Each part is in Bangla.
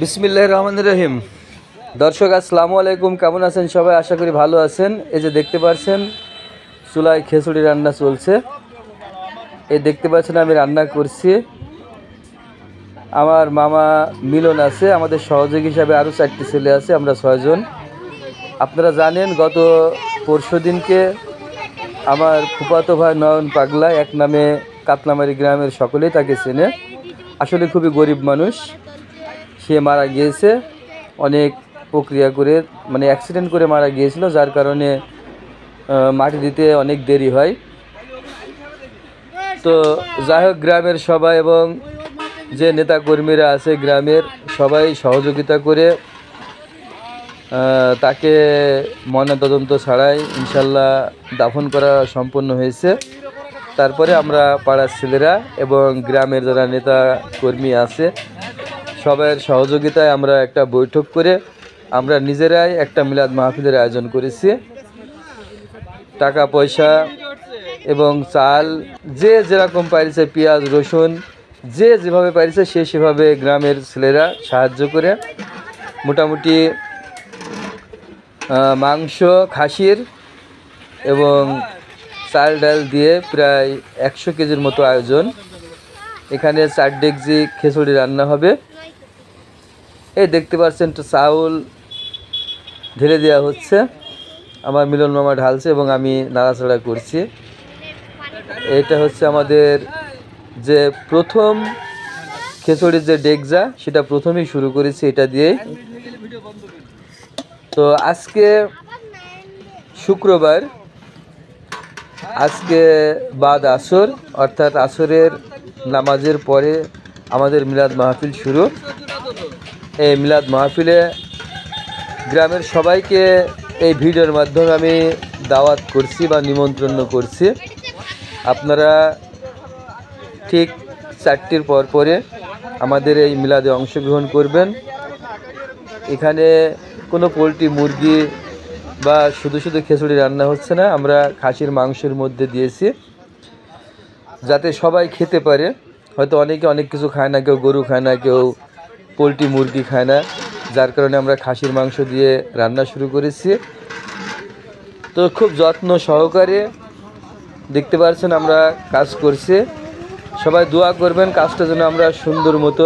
বিসমিল্লাহির রহমানির রহিম। দর্শক আসসালামু আলাইকুম, কেমন আছেন সবাই? আশা করি ভালো আছেন। এই যে দেখতে পাচ্ছেন চুলায় খিচুড়ি রান্না চলছে। এই দেখতে পাচ্ছেন আমি রান্না করছি। আমার মামা মিলন আছে, আমাদের সহযোগী হিসাবে আরও 4টি ছেলে আছে, আমরা 6 জন। আপনারা জানেন গত পরশু দিনকে আমার ফুফাতো ভাই নয়ন পাগলা, এক নামে কাতলামারি গ্রামের সকলেই তাকে চেনে, আসলে খুবই গরিব মানুষ, সে মারা গিয়েছে। অনেক প্রক্রিয়া করে, মানে অ্যাক্সিডেন্ট করে মারা গিয়েছিল, যার কারণে মাটি দিতে অনেক দেরি হয়। তো যাই হোক, গ্রামের সবাই এবং যে নেতাকর্মীরা আছে গ্রামের সবাই সহযোগিতা করে তাকে ময়নাতদন্ত ছাড়াই ইনশাল্লাহ দাফন করা সম্পন্ন হয়েছে। তারপরে আমরা পাড়ার ছেলেরা এবং গ্রামের যারা নেতা কর্মী আছে সবার সহযোগিতায় আমরা একটা বৈঠক করে আমরা নিজেরাই একটা মিলাদ মাহফিলের আয়োজন করেছি। টাকা পয়সা এবং চাল যে যেরকম পাইছে, পেঁয়াজ রসুন যে যেভাবে পাইছে সে সেভাবে গ্রামের ছেলেরা সাহায্য করে মোটামুটি মাংস খাসির এবং চাল ডাল দিয়ে প্রায় 100 কেজির মতো আয়োজন। এখানে 4 ডেকজি খিচুড়ি রান্না হবে। এই দেখতে পাচ্ছেন তো চাউল ঢেলে দেওয়া হচ্ছে, আমার মিলন মামা ঢালছে এবং আমি নাড়াচাড়া করছি। এটা হচ্ছে আমাদের যে প্রথম খিচুড়ির যে ডেকজা, সেটা প্রথমেই শুরু করেছি এটা দিয়ে। তো আজকে শুক্রবার, আজকে বাদ আসর, অর্থাৎ আসরের নামাজের পরে আমাদের মিলাদ মাহফিল শুরু। এই মিলাদ মাহফিলে গ্রামের সবাইকে এই ভিডিওর মাধ্যমে আমি দাওয়াত করছি বা নিমন্ত্রণ করছি। আপনারা ঠিক 4টির পরে আমাদের এই মিলাদে অংশগ্রহণ করবেন। এখানে কোনো পোলট্রি মুরগি বা শুধু শুধু খিচুড়ি রান্না হচ্ছে না, আমরা খাসির মাংসের মধ্যে দিয়েছি যাতে সবাই খেতে পারে। হয়তো অনেকে অনেক কিছু খায় না, কেউ গরু খায় না, কেউ পোলট্রি মুরগি খায় না, যার কারণে আমরা খাসির মাংস দিয়ে রান্না শুরু করেছি। তো খুব যত্ন সহকারে দেখতে পাচ্ছেন আমরা কাজ করছি। সবাই দোয়া করবেন কাজটা যেন আমরা সুন্দর মতো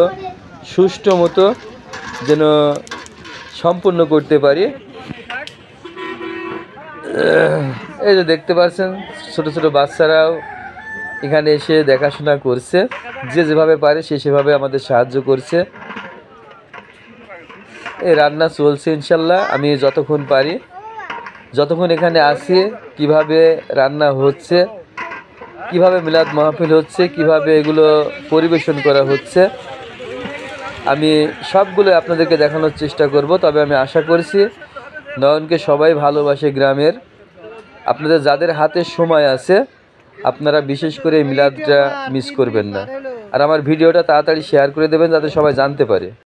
সুষ্ঠু মতো যেন সম্পূর্ণ করতে পারি। এই যে দেখতে পাচ্ছেন ছোট ছোট বাচ্চারাও এখানে এসে দেখাশোনা করছে, যে যেভাবে পারে সে সেভাবে আমাদের সাহায্য করছে। এই রান্না চলছে ইনশাল্লাহ। আমি যতক্ষণ পারি, যতক্ষণ এখানে আছি, কিভাবে রান্না হচ্ছে, কিভাবে মিলাদ মাহফিল হচ্ছে, কিভাবে এগুলো পরিবেশন করা হচ্ছে, আমি সবগুলো আপনাদেরকে দেখানোর চেষ্টা করব। তবে আমি আশা করছি নয়নকে সবাই ভালোবাসে গ্রামের। আপনাদের যাদের হাতে সময় আছে আপনারা বিশেষ করে এই মিলাদটা মিস করবেন না, আর আমার ভিডিওটা তাড়াতাড়ি শেয়ার করে দেবেন যাতে সবাই জানতে পারে।